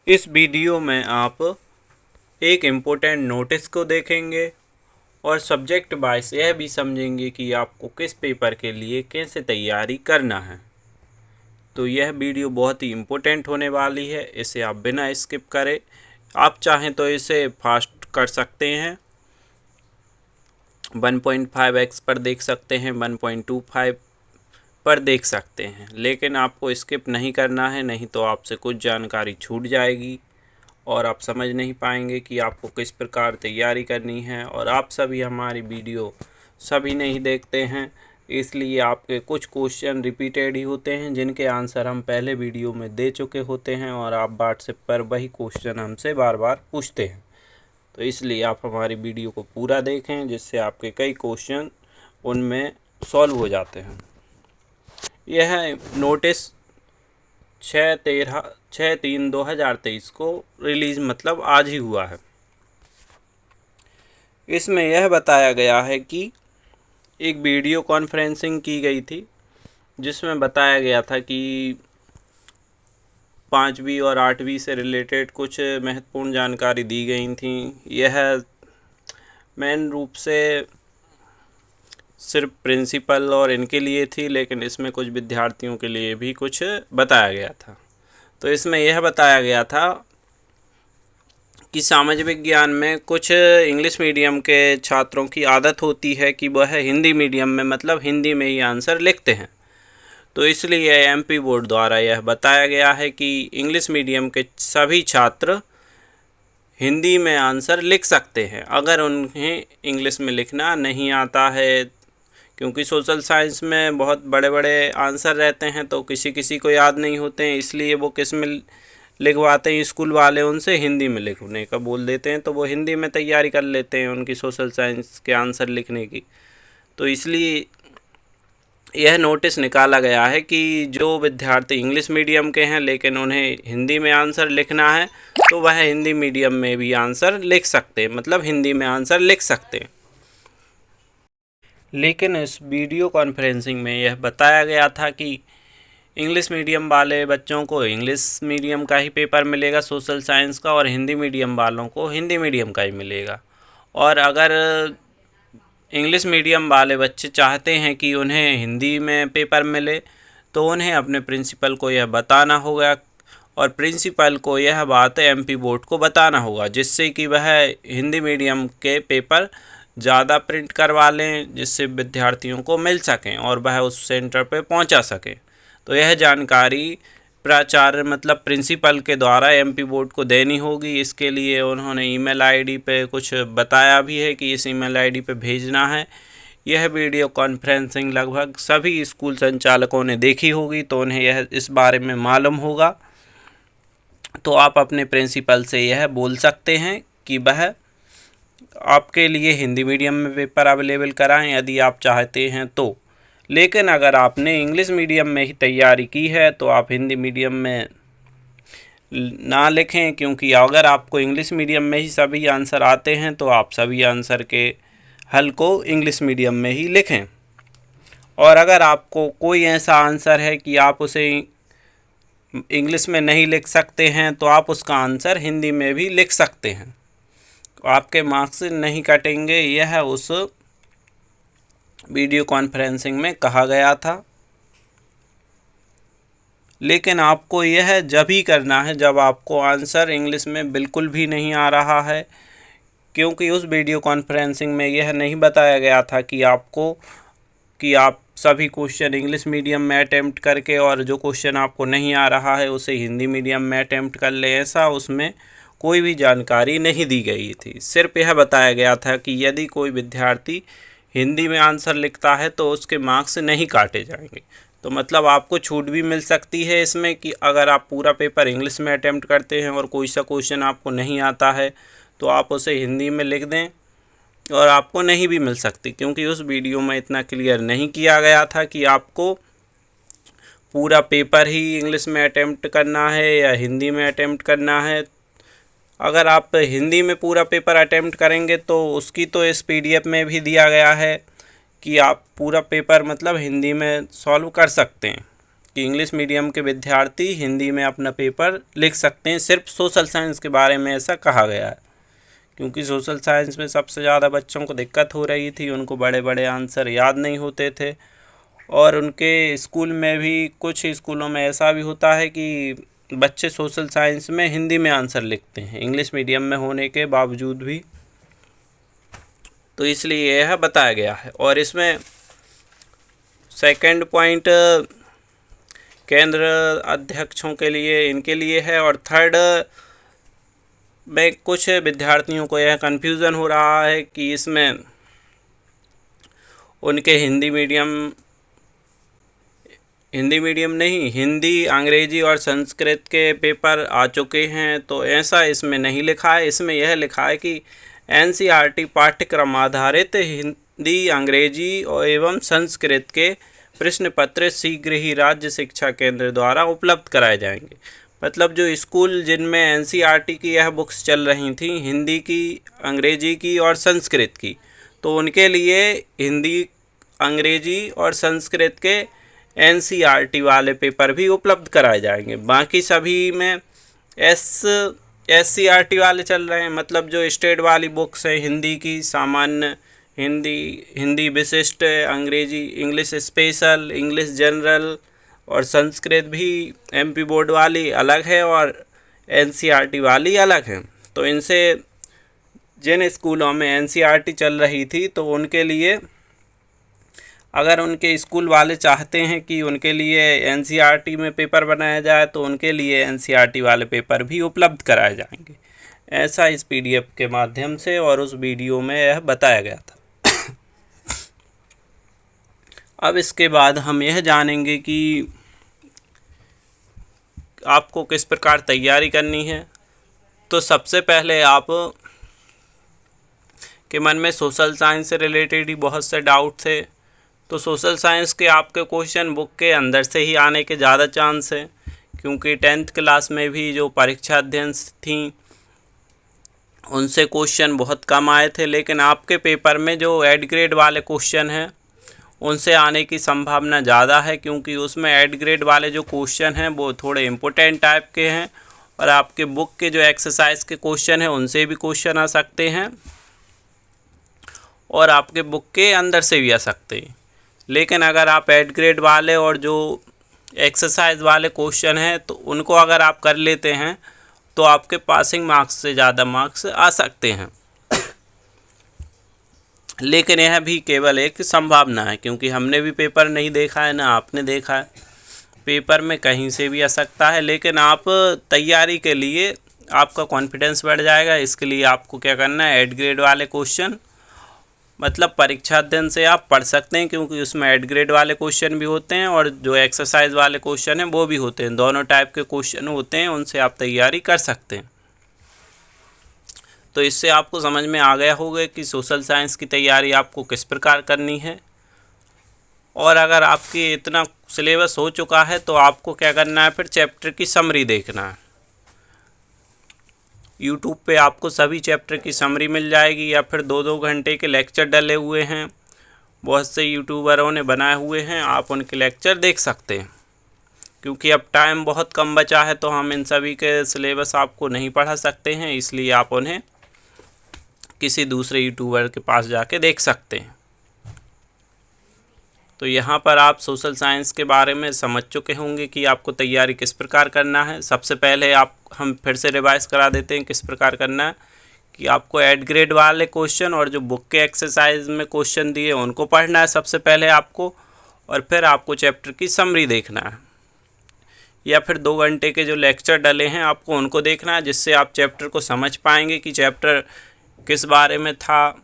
इस वीडियो में आप एक इम्पोर्टेंट नोटिस को देखेंगे और सब्जेक्ट वाइज यह भी समझेंगे कि आपको किस पेपर के लिए कैसे तैयारी करना है। तो यह वीडियो बहुत ही इम्पोर्टेंट होने वाली है, इसे आप बिना स्किप करे आप चाहें तो इसे फास्ट कर सकते हैं, 1.5x पर देख सकते हैं, 1.25 पर देख सकते हैं, लेकिन आपको स्किप नहीं करना है, नहीं तो आपसे कुछ जानकारी छूट जाएगी और आप समझ नहीं पाएंगे कि आपको किस प्रकार तैयारी करनी है। और आप सभी हमारी वीडियो सभी नहीं देखते हैं, इसलिए आपके कुछ क्वेश्चन रिपीटेड ही होते हैं जिनके आंसर हम पहले वीडियो में दे चुके होते हैं और आप व्हाट्सएप पर वही क्वेश्चन हमसे बार बार पूछते हैं। तो इसलिए आप हमारी वीडियो को पूरा देखें, जिससे आपके कई क्वेश्चन उनमें सॉल्व हो जाते हैं। यह नोटिस 6/3/2023 को रिलीज़ मतलब आज ही हुआ है। इसमें यह बताया गया है कि एक वीडियो कॉन्फ्रेंसिंग की गई थी, जिसमें बताया गया था कि 5वीं और 8वीं से रिलेटेड कुछ महत्वपूर्ण जानकारी दी गई थी। यह मेन रूप से सिर्फ प्रिंसिपल और इनके लिए थी, लेकिन इसमें कुछ विद्यार्थियों के लिए भी कुछ बताया गया था। तो इसमें यह बताया गया था कि सामाजिक विज्ञान में कुछ इंग्लिश मीडियम के छात्रों की आदत होती है कि वह हिंदी मीडियम में मतलब हिंदी में ही आंसर लिखते हैं। तो इसलिए एमपी बोर्ड द्वारा यह बताया गया है कि इंग्लिश मीडियम के सभी छात्र हिंदी में आंसर लिख सकते हैं अगर उन्हें इंग्लिश में लिखना नहीं आता है, क्योंकि सोशल साइंस में बहुत बड़े बड़े आंसर रहते हैं तो किसी किसी को याद नहीं होते हैं, इसलिए वो किस में लिखवाते हैं, स्कूल वाले उनसे हिंदी में लिखने का बोल देते हैं तो वो हिंदी में तैयारी कर लेते हैं उनकी सोशल साइंस के आंसर लिखने की। तो इसलिए यह नोटिस निकाला गया है कि जो विद्यार्थी इंग्लिश मीडियम के हैं लेकिन उन्हें हिंदी में आंसर लिखना है तो वह हिंदी मीडियम में भी आंसर लिख सकते हैं, मतलब हिंदी में आंसर लिख सकते हैं। लेकिन इस वीडियो कॉन्फ्रेंसिंग में यह बताया गया था कि इंग्लिश मीडियम वाले बच्चों को इंग्लिश मीडियम का ही पेपर मिलेगा सोशल साइंस का, और हिंदी मीडियम वालों को हिंदी मीडियम का ही मिलेगा। और अगर इंग्लिश मीडियम वाले बच्चे चाहते हैं कि उन्हें हिंदी में पेपर मिले तो उन्हें अपने प्रिंसिपल को यह बताना होगा और प्रिंसिपल को यह बात एमपी बोर्ड को बताना होगा, जिससे कि वह हिंदी मीडियम के पेपर ज़्यादा प्रिंट करवा लें, जिससे विद्यार्थियों को मिल सकें और वह उस सेंटर पर पहुंचा सकें। तो यह जानकारी प्राचार्य मतलब प्रिंसिपल के द्वारा एमपी बोर्ड को देनी होगी। इसके लिए उन्होंने ईमेल आईडी पे कुछ बताया भी है कि इस ईमेल आईडी पे भेजना है। यह वीडियो कॉन्फ्रेंसिंग लगभग सभी स्कूल संचालकों ने देखी होगी, तो उन्हें यह इस बारे में मालूम होगा। तो आप अपने प्रिंसिपल से यह बोल सकते हैं कि वह आपके लिए हिंदी मीडियम में पेपर अवेलेबल कराएं यदि आप चाहते हैं तो। लेकिन अगर आपने इंग्लिश मीडियम में ही तैयारी की है तो आप हिंदी मीडियम में ना लिखें, क्योंकि अगर आपको इंग्लिश मीडियम में ही सभी आंसर आते हैं तो आप सभी आंसर के हल को इंग्लिश मीडियम में ही लिखें। और अगर आपको कोई ऐसा आंसर है कि आप उसे इंग्लिश में नहीं लिख सकते हैं तो आप उसका आंसर हिंदी में भी लिख सकते हैं, तो आपके मार्क्स नहीं कटेंगे। यह उस वीडियो कॉन्फ्रेंसिंग में कहा गया था। लेकिन आपको यह जब ही करना है जब आपको आंसर इंग्लिश में बिल्कुल भी नहीं आ रहा है, क्योंकि उस वीडियो कॉन्फ्रेंसिंग में यह नहीं बताया गया था कि आप सभी क्वेश्चन इंग्लिश मीडियम में अटेम्प्ट करके और जो क्वेश्चन आपको नहीं आ रहा है उसे हिंदी मीडियम में अटेम्प्ट कर ले, ऐसा उसमें कोई भी जानकारी नहीं दी गई थी। सिर्फ यह बताया गया था कि यदि कोई विद्यार्थी हिंदी में आंसर लिखता है तो उसके मार्क्स नहीं काटे जाएंगे। तो मतलब आपको छूट भी मिल सकती है इसमें कि अगर आप पूरा पेपर इंग्लिश में अटेम्प्ट करते हैं और कोई सा क्वेश्चन आपको नहीं आता है तो आप उसे हिंदी में लिख दें, और आपको नहीं भी मिल सकती, क्योंकि उस वीडियो में इतना क्लियर नहीं किया गया था कि आपको पूरा पेपर ही इंग्लिश में अटेम्प्ट करना है या हिंदी में अटेम्प्ट करना है। अगर आप हिंदी में पूरा पेपर अटेम्प्ट करेंगे तो उसकी तो इस पीडीएफ में भी दिया गया है कि आप पूरा पेपर मतलब हिंदी में सॉल्व कर सकते हैं। कि इंग्लिश मीडियम के विद्यार्थी हिंदी में अपना पेपर लिख सकते हैं। सिर्फ सोशल साइंस के बारे में ऐसा कहा गया है, क्योंकि सोशल साइंस में सबसे ज़्यादा बच्चों को दिक्कत हो रही थी, उनको बड़े बड़े आंसर याद नहीं होते थे। और उनके स्कूल में भी, कुछ स्कूलों में ऐसा भी होता है कि बच्चे सोशल साइंस में हिंदी में आंसर लिखते हैं, इंग्लिश मीडियम में होने के बावजूद भी। तो इसलिए यह बताया गया है। और इसमें सेकंड पॉइंट केंद्र अध्यक्षों के लिए, इनके लिए है। और थर्ड में कुछ विद्यार्थियों को यह कन्फ्यूज़न हो रहा है कि इसमें उनके हिंदी मीडियम नहीं, हिंदी, अंग्रेजी और संस्कृत के पेपर आ चुके हैं। तो ऐसा इसमें नहीं लिखा है। इसमें यह लिखा है कि NCERT पाठ्यक्रम आधारित हिंदी, अंग्रेजी एवं संस्कृत के प्रश्न पत्र शीघ्र ही राज्य शिक्षा केंद्र द्वारा उपलब्ध कराए जाएंगे। मतलब जो स्कूल जिनमें NCERT की यह बुक्स चल रही थी, हिंदी की, अंग्रेजी की और संस्कृत की, तो उनके लिए हिंदी, अंग्रेजी और संस्कृत के NCERT वाले पेपर भी उपलब्ध कराए जाएंगे। बाकी सभी में SCERT वाले चल रहे हैं। मतलब जो स्टेट वाली बुक्स हैं, हिंदी की सामान्य, हिंदी विशिष्ट, अंग्रेजी, इंग्लिश स्पेशल, इंग्लिश जनरल और संस्कृत भी MP बोर्ड वाली अलग है और NCERT वाली अलग है। तो इनसे जिन स्कूलों में NCERT चल रही थी, तो उनके लिए, अगर उनके स्कूल वाले चाहते हैं कि उनके लिए NCERT में पेपर बनाया जाए, तो उनके लिए NCERT वाले पेपर भी उपलब्ध कराए जाएंगे। ऐसा इस PDF के माध्यम से और उस वीडियो में यह बताया गया था। अब इसके बाद हम यह जानेंगे कि आपको किस प्रकार तैयारी करनी है। तो सबसे पहले आप के मन में सोशल साइंस से रिलेटेड ही बहुत से डाउट थे। तो सोशल साइंस के आपके क्वेश्चन बुक के अंदर से ही आने के ज़्यादा चांस हैं, क्योंकि 10th क्लास में भी जो परीक्षा अध्ययन थी उनसे क्वेश्चन बहुत कम आए थे। लेकिन आपके पेपर में जो एड ग्रेड वाले क्वेश्चन हैं उनसे आने की संभावना ज़्यादा है, क्योंकि उसमें एड ग्रेड वाले जो क्वेश्चन हैं वो थोड़े इम्पोर्टेंट टाइप के हैं। और आपके बुक के जो एक्सरसाइज के क्वेश्चन हैं उनसे भी क्वेश्चन आ सकते हैं और आपके बुक के अंदर से भी आ सकते हैं। लेकिन अगर आप एड ग्रेड वाले और जो एक्सरसाइज वाले क्वेश्चन हैं तो उनको अगर आप कर लेते हैं तो आपके पासिंग मार्क्स से ज़्यादा मार्क्स आ सकते हैं। लेकिन यह भी केवल एक संभावना है, क्योंकि हमने भी पेपर नहीं देखा है, ना आपने देखा है। पेपर में कहीं से भी आ सकता है। लेकिन आप तैयारी के लिए आपका कॉन्फिडेंस बढ़ जाएगा। इसके लिए आपको क्या करना है, एड ग्रेड वाले क्वेश्चन, मतलब परीक्षा अध्ययन से आप पढ़ सकते हैं, क्योंकि उसमें एड ग्रेड वाले क्वेश्चन भी होते हैं और जो एक्सरसाइज वाले क्वेश्चन हैं वो भी होते हैं। दोनों टाइप के क्वेश्चन होते हैं, उनसे आप तैयारी कर सकते हैं। तो इससे आपको समझ में आ गया होगा कि सोशल साइंस की तैयारी आपको किस प्रकार करनी है। और अगर आपकी इतना सिलेबस हो चुका है तो आपको क्या करना है, फिर चैप्टर की समरी देखना है। यूट्यूब पे आपको सभी चैप्टर की समरी मिल जाएगी, या फिर 2-2 घंटे के लेक्चर डले हुए हैं, बहुत से यूट्यूबरों ने बनाए हुए हैं, आप उनके लेक्चर देख सकते हैं। क्योंकि अब टाइम बहुत कम बचा है तो हम इन सभी के सिलेबस आपको नहीं पढ़ा सकते हैं, इसलिए आप उन्हें किसी दूसरे यूट्यूबर के पास जाके देख सकते हैं। तो यहाँ पर आप सोशल साइंस के बारे में समझ चुके होंगे कि आपको तैयारी किस प्रकार करना है। सबसे पहले हम फिर से रिवाइज करा देते हैं किस प्रकार करना है, कि आपको एड ग्रेड वाले क्वेश्चन और जो बुक के एक्सरसाइज में क्वेश्चन दिए उनको पढ़ना है सबसे पहले आपको, और फिर आपको चैप्टर की समरी देखना है, या फिर 2 घंटे के जो लेक्चर डले हैं आपको उनको देखना है, जिससे आप चैप्टर को समझ पाएंगे कि चैप्टर किस बारे में था।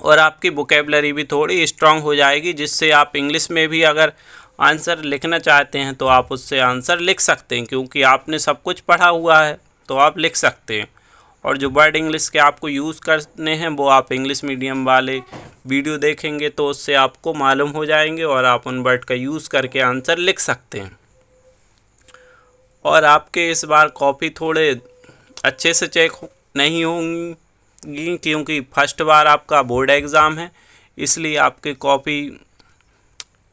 और आपकी वोकैबुलरी भी थोड़ी स्ट्रांग हो जाएगी, जिससे आप इंग्लिश में भी अगर आंसर लिखना चाहते हैं तो आप उससे आंसर लिख सकते हैं, क्योंकि आपने सब कुछ पढ़ा हुआ है तो आप लिख सकते हैं। और जो वर्ड इंग्लिश के आपको यूज़ करने हैं वो आप इंग्लिश मीडियम वाले वीडियो देखेंगे तो उससे आपको मालूम हो जाएंगे और आप उन वर्ड का यूज़ करके आंसर लिख सकते हैं। और आपके इस बार कॉपी थोड़े अच्छे से चेक नहीं होंगी, क्योंकि फर्स्ट बार आपका बोर्ड एग्ज़ाम है, इसलिए आपकी कॉपी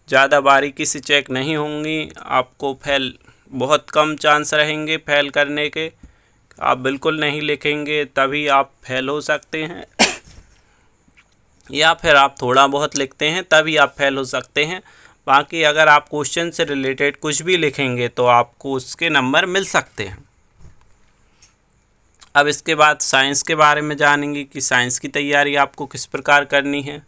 ज़्यादा बारीकी से चेक नहीं होंगी, आपको फेल बहुत कम चांस रहेंगे फेल करने के। आप बिल्कुल नहीं लिखेंगे तभी आप फेल हो सकते हैं या फिर आप थोड़ा बहुत लिखते हैं तभी आप फेल हो सकते हैं। बाकी अगर आप क्वेश्चन से रिलेटेड कुछ भी लिखेंगे तो आपको उसके नंबर मिल सकते हैं। अब इसके बाद साइंस के बारे में जानेंगे कि साइंस की तैयारी आपको किस प्रकार करनी है।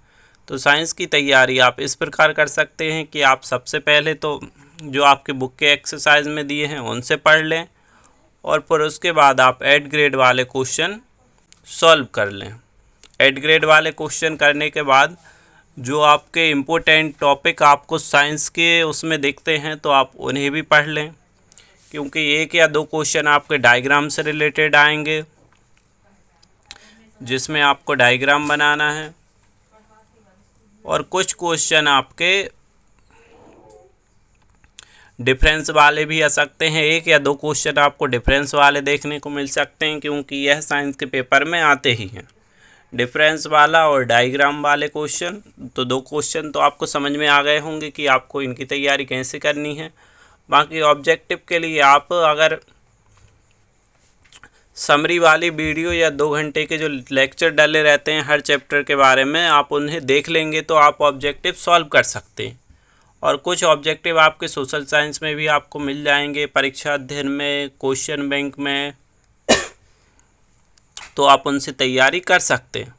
तो साइंस की तैयारी आप इस प्रकार कर सकते हैं कि आप सबसे पहले तो जो आपके बुक के एक्सरसाइज में दिए हैं उनसे पढ़ लें और फिर उसके बाद आप 8 ग्रेड वाले क्वेश्चन सॉल्व कर लें। 8 ग्रेड वाले क्वेश्चन करने के बाद जो आपके इम्पोर्टेंट टॉपिक आपको साइंस के उसमें दिखते हैं तो आप उन्हें भी पढ़ लें, क्योंकि 1 या 2 क्वेश्चन आपके डायग्राम से रिलेटेड आएंगे जिसमें आपको डायग्राम बनाना है और कुछ क्वेश्चन आपके डिफरेंस वाले भी आ सकते हैं। 1 या 2 क्वेश्चन आपको डिफरेंस वाले देखने को मिल सकते हैं, क्योंकि यह साइंस के पेपर में आते ही हैं, डिफरेंस वाला और डायग्राम वाले क्वेश्चन। तो 2 क्वेश्चन तो आपको समझ में आ गए होंगे कि आपको इनकी तैयारी कैसे करनी है। बाकी ऑब्जेक्टिव के लिए आप अगर समरी वाली वीडियो या 2 घंटे के जो लेक्चर डले रहते हैं हर चैप्टर के बारे में, आप उन्हें देख लेंगे तो आप ऑब्जेक्टिव सॉल्व कर सकते हैं। और कुछ ऑब्जेक्टिव आपके सोशल साइंस में भी आपको मिल जाएंगे, परीक्षा अध्ययन में, क्वेश्चन बैंक में, तो आप उनसे तैयारी कर सकते हैं।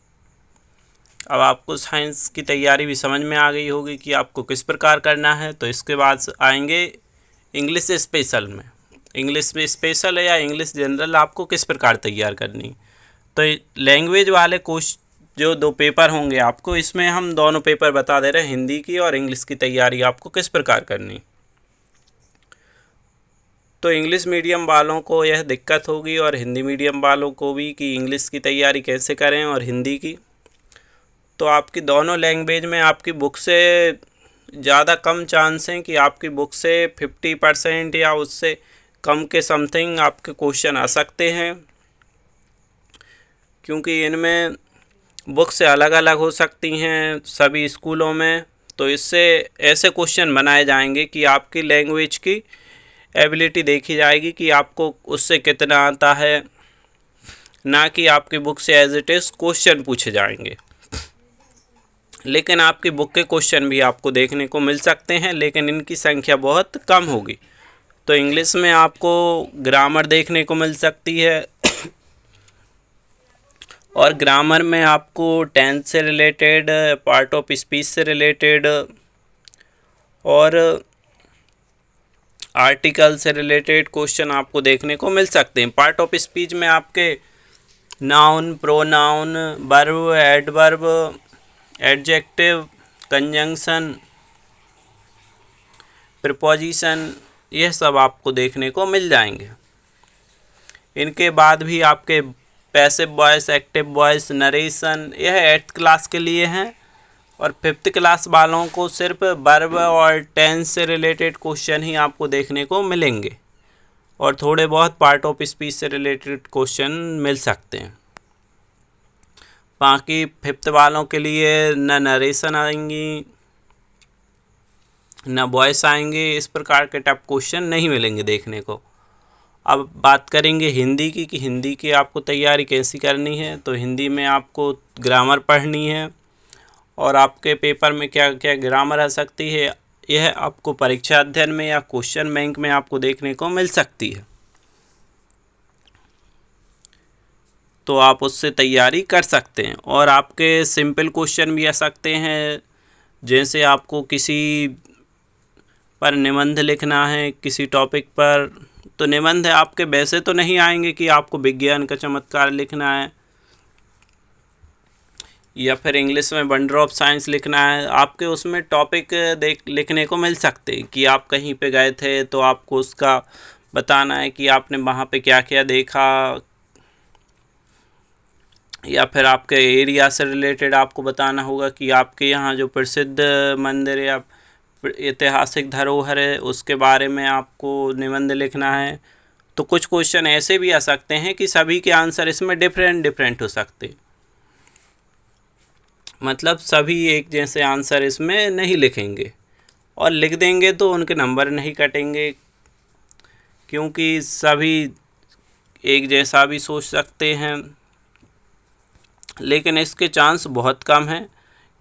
अब आपको साइंस की तैयारी भी समझ में आ गई होगी कि आपको किस प्रकार करना है। तो इसके बाद आएंगे इंग्लिश स्पेशल में। इंग्लिश में स्पेशल है या इंग्लिश जनरल आपको किस प्रकार तैयार करनी। तो लैंग्वेज वाले जो 2 पेपर होंगे आपको, इसमें हम दोनों पेपर बता दे रहे हैं, हिंदी की और इंग्लिश की तैयारी आपको किस प्रकार करनी। तो इंग्लिश मीडियम वालों को यह दिक्कत होगी और हिंदी मीडियम वालों को भी कि इंग्लिश की तैयारी कैसे करें और हिंदी की। तो आपकी दोनों लैंग्वेज में आपकी बुक से ज़्यादा कम चांस हैं कि आपकी बुक से 50% या उससे कम के समथिंग आपके क्वेश्चन आ सकते हैं, क्योंकि इनमें बुक से अलग अलग हो सकती हैं सभी स्कूलों में। तो इससे ऐसे क्वेश्चन बनाए जाएंगे कि आपकी लैंग्वेज की एबिलिटी देखी जाएगी कि आपको उससे कितना आता है, ना कि आपकी बुक से एज इट इज़ क्वेश्चन पूछे जाएंगे। लेकिन आपकी बुक के क्वेश्चन भी आपको देखने को मिल सकते हैं, लेकिन इनकी संख्या बहुत कम होगी। तो इंग्लिश में आपको ग्रामर देखने को मिल सकती है और ग्रामर में आपको टेंस से रिलेटेड, पार्ट ऑफ स्पीच से रिलेटेड और आर्टिकल से रिलेटेड क्वेश्चन आपको देखने को मिल सकते हैं। पार्ट ऑफ स्पीच में आपके noun, pronoun, verb, adverb, adjective, conjunction, preposition, यह सब आपको देखने को मिल जाएंगे। इनके बाद भी आपके passive voice, active voice, narration, यह 8th क्लास के लिए हैं और 5th क्लास वालों को सिर्फ वर्ब और टेंस से रिलेटेड क्वेश्चन ही आपको देखने को मिलेंगे और थोड़े बहुत पार्ट ऑफ स्पीच से रिलेटेड क्वेश्चन मिल सकते हैं। बाकी 5th वालों के लिए न नरेशन आएंगी न वॉइस आएंगे, इस प्रकार के टफ क्वेश्चन नहीं मिलेंगे देखने को। अब बात करेंगे हिंदी की कि हिंदी की आपको तैयारी कैसी करनी है। तो हिंदी में आपको ग्रामर पढ़नी है और आपके पेपर में क्या क्या ग्रामर आ सकती है, यह आपको परीक्षा अध्ययन में या क्वेश्चन बैंक में आपको देखने को मिल सकती है। तो आप उससे तैयारी कर सकते हैं और आपके सिंपल क्वेश्चन भी आ सकते हैं, जैसे आपको किसी पर निबंध लिखना है किसी टॉपिक पर, तो निबंध आपके वैसे तो नहीं आएंगे कि आपको विज्ञान का चमत्कार लिखना है या फिर इंग्लिश में वंडर ऑफ साइंस लिखना है। आपके उसमें टॉपिक लिखने को मिल सकते हैं कि आप कहीं पे गए थे तो आपको उसका बताना है कि आपने वहाँ पे क्या क्या देखा, या फिर आपके एरिया से रिलेटेड आपको बताना होगा कि आपके यहाँ जो प्रसिद्ध मंदिर या ऐतिहासिक धरोहर है उसके बारे में आपको निबंध लिखना है। तो कुछ क्वेश्चन ऐसे भी आ सकते हैं कि सभी के आंसर इसमें डिफरेंट हो सकते, मतलब सभी एक जैसे आंसर इसमें नहीं लिखेंगे और लिख देंगे तो उनके नंबर नहीं कटेंगे, क्योंकि सभी एक जैसा भी सोच सकते हैं, लेकिन इसके चांस बहुत कम हैं,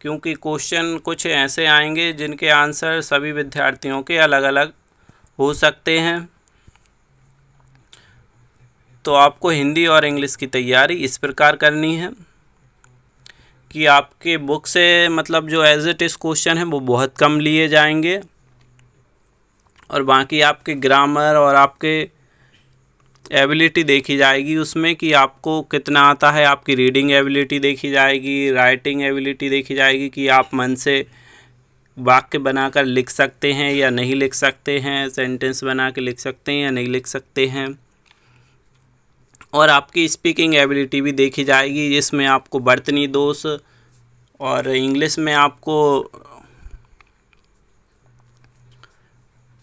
क्योंकि क्वेश्चन कुछ ऐसे आएंगे जिनके आंसर सभी विद्यार्थियों के अलग अलग हो सकते हैं। तो आपको हिंदी और इंग्लिश की तैयारी इस प्रकार करनी है कि आपके बुक से मतलब जो एज इट इज़ क्वेश्चन है वो बहुत कम लिए जाएंगे, और बाकी आपके ग्रामर और आपके एबिलिटी देखी जाएगी उसमें कि आपको कितना आता है। आपकी रीडिंग एबिलिटी देखी जाएगी, राइटिंग एबिलिटी देखी जाएगी कि आप मन से वाक्य बनाकर लिख सकते हैं या नहीं लिख सकते हैं, सेंटेंस बना के लिख सकते हैं या नहीं लिख सकते हैं। और आपकी स्पीकिंग एबिलिटी भी देखी जाएगी, जिसमें आपको वर्तनी दोष और इंग्लिश में आपको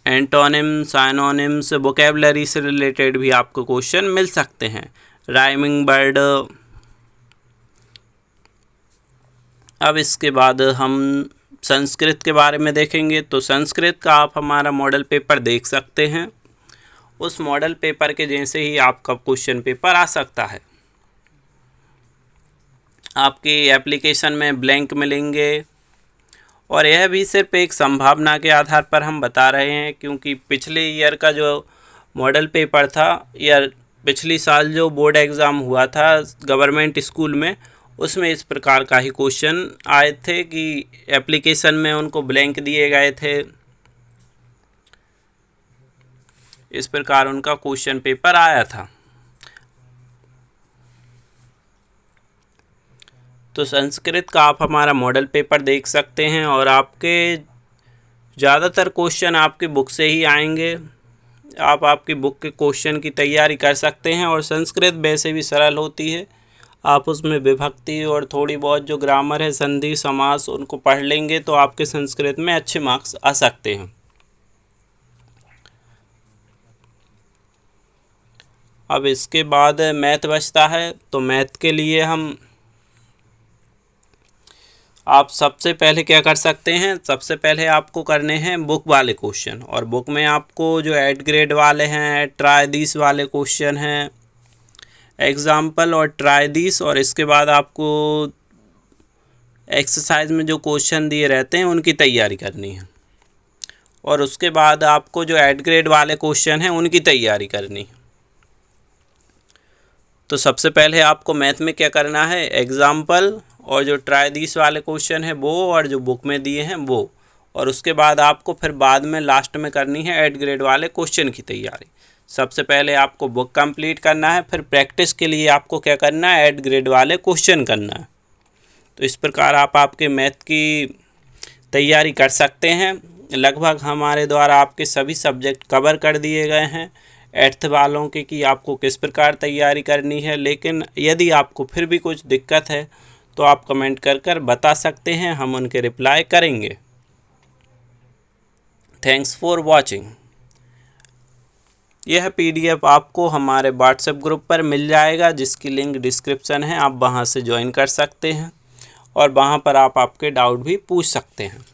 एंटोनिम, साइनोनिम्स, वोकैबुलरी से रिलेटेड भी आपको क्वेश्चन मिल सकते हैं, राइमिंग वर्ड। अब इसके बाद हम संस्कृत के बारे में देखेंगे। तो संस्कृत का आप हमारा मॉडल पेपर देख सकते हैं। उस मॉडल पेपर के जैसे ही आपका क्वेश्चन पेपर आ सकता है। आपकी एप्लीकेशन में ब्लैंक मिलेंगे, और यह भी सिर्फ एक संभावना के आधार पर हम बता रहे हैं, क्योंकि पिछले ईयर का जो मॉडल पेपर था या पिछली साल जो बोर्ड एग्ज़ाम हुआ था गवर्नमेंट स्कूल में, उसमें इस प्रकार का ही क्वेश्चन आए थे कि एप्लीकेशन में उनको ब्लैंक दिए गए थे। इस प्रकार उनका क्वेश्चन पेपर आया था। तो संस्कृत का आप हमारा मॉडल पेपर देख सकते हैं, और आपके ज़्यादातर क्वेश्चन आपकी बुक से ही आएंगे। आप आपकी बुक के क्वेश्चन की तैयारी कर सकते हैं, और संस्कृत वैसे भी सरल होती है। आप उसमें विभक्ति और थोड़ी बहुत जो ग्रामर है, संधि, समास, उनको पढ़ लेंगे तो आपके संस्कृत में अच्छे मार्क्स आ सकते हैं। अब इसके बाद मैथ बचता है। तो मैथ के लिए आप सबसे पहले क्या कर सकते हैं, सबसे पहले आपको करने हैं बुक वाले क्वेश्चन। और बुक में आपको जो 8 ग्रेड वाले हैं, ट्राई दिस वाले क्वेश्चन हैं, एग्जाम्पल और ट्राई दिस, और इसके बाद आपको एक्सरसाइज में जो क्वेश्चन दिए रहते हैं उनकी तैयारी करनी है। और उसके बाद आपको जो 8 ग्रेड वाले क्वेश्चन हैं उनकी तैयारी करनी है। तो सबसे पहले आपको मैथ में क्या करना है, एग्जाम्पल और जो ट्राई दिस वाले क्वेश्चन है वो, और जो बुक में दिए हैं वो। और उसके बाद आपको फिर बाद में लास्ट में करनी है 8 ग्रेड वाले क्वेश्चन की तैयारी। सबसे पहले आपको बुक कंप्लीट करना है, फिर प्रैक्टिस के लिए आपको क्या करना है, 8 ग्रेड वाले क्वेश्चन करना है। तो इस प्रकार आप आपके मैथ की तैयारी कर सकते हैं। लगभग हमारे द्वारा आपके सभी सब्जेक्ट कवर कर दिए गए हैं 8th वालों के कि आपको किस प्रकार तैयारी करनी है। लेकिन यदि आपको फिर भी कुछ दिक्कत है तो आप कमेंट कर बता सकते हैं, हम उनके रिप्लाई करेंगे। Thanks for watching. यह PDF आपको हमारे व्हाट्सएप ग्रुप पर मिल जाएगा, जिसकी लिंक डिस्क्रिप्शन है। आप वहां से ज्वाइन कर सकते हैं, और वहां पर आप आपके डाउट भी पूछ सकते हैं।